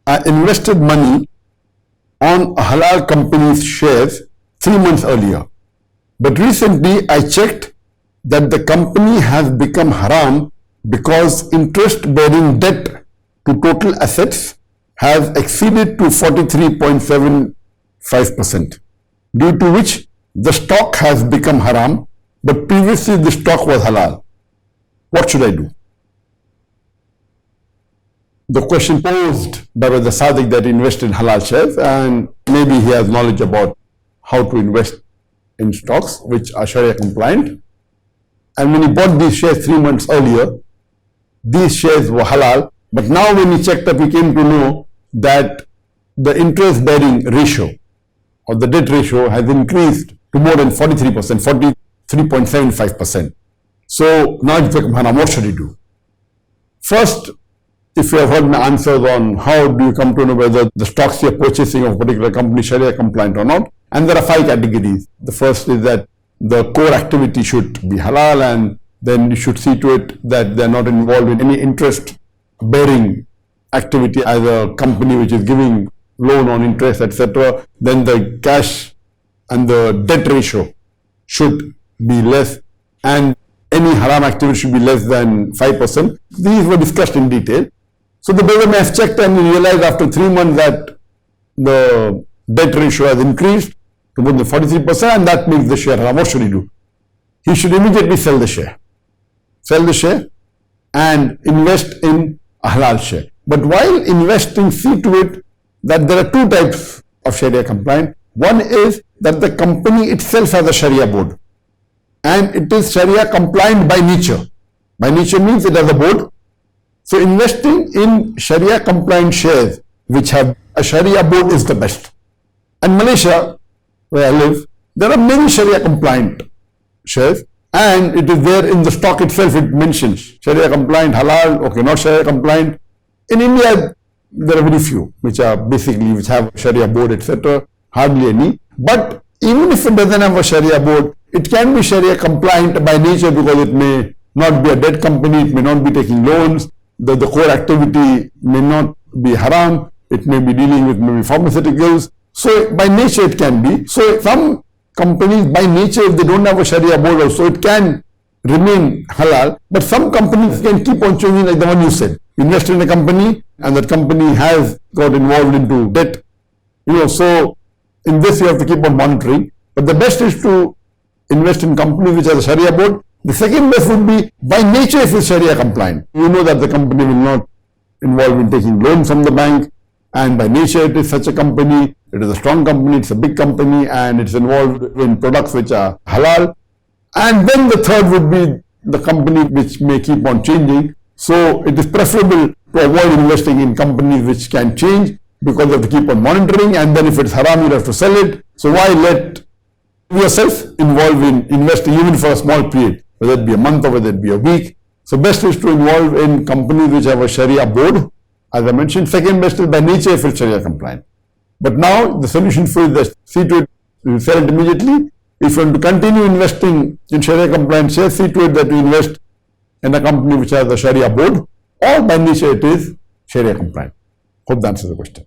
I invested money on a halal company's shares 3 months earlier. But recently I checked that the company has become haram because interest-bearing debt to total assets has exceeded to 43.75%, due to which the stock has become haram, but previously the stock was halal. What should I do? The question posed by the Sadiq that he invested in halal shares, and maybe he has knowledge about how to invest in stocks which are Sharia compliant. And when he bought these shares 3 months earlier, these shares were halal. But now when he checked up, he came to know that the interest-bearing ratio or the debt ratio has increased to more than 43%, 43.75%. So now it's become haram. What should he do? First, if you have heard my answers on how do you come to know whether the stocks you're purchasing of a particular company Sharia compliant or not, and there are 5 categories. The first is that the core activity should be halal, and then you should see to it that they're not involved in any interest-bearing activity as a company which is giving loan on interest, etc. Then the cash and the debt ratio should be less, and any haram activity should be less than 5%. These were discussed in detail. So the brother may have checked and realized after 3 months that the debt ratio has increased to more than 43%, and that makes the share haram. What should he do? He should immediately sell the share. Sell the share and invest in a halal share. But while investing, see to it that there are 2 types of Sharia compliant. One is that the company itself has a Sharia board, and it is Sharia compliant by nature. By nature means it has a board. So investing in Sharia compliant shares which have a Sharia board is the best. And Malaysia, where I live, there are many Sharia compliant shares, and it is there in the stock itself. It mentions Sharia compliant, halal, okay, not Sharia compliant. In India, there are very few which have Sharia board, etc. Hardly any. But even if it doesn't have a Sharia board, it can be Sharia compliant by nature because it may not be a debt company, it may not be taking loans, the core activity may not be haram, it may be dealing with maybe pharmaceuticals. So by nature it can be. So some companies by nature, if they don't have a Sharia board also, it can remain halal. But some companies can keep on changing, like the one you said. Invest in a company and that company has got involved into debt. So in this you have to keep on monitoring. But the best is to invest in companies which has a Sharia board. The second best would be by nature if it's Sharia compliant. You know that the company will not involve in taking loans from the bank, and by nature it is such a company. It is a strong company, it's a big company, and it's involved in products which are halal. And then the third would be the company which may keep on changing. So it is preferable to avoid investing in companies which can change, because you have to keep on monitoring, and then if it's haram, you have to sell it. So why let yourself involve in investing even for a small period, whether it be a month or whether it be a week. So best is to involve in companies which have a Sharia board, as I mentioned. Second best is by nature if it's Sharia compliant. But now the solution for this, see to it, you sell it immediately. If you want to continue investing in Sharia compliant shares, see to it that you invest in a company which has a Sharia board, or by nature it is Sharia compliant. Hope that answers the question.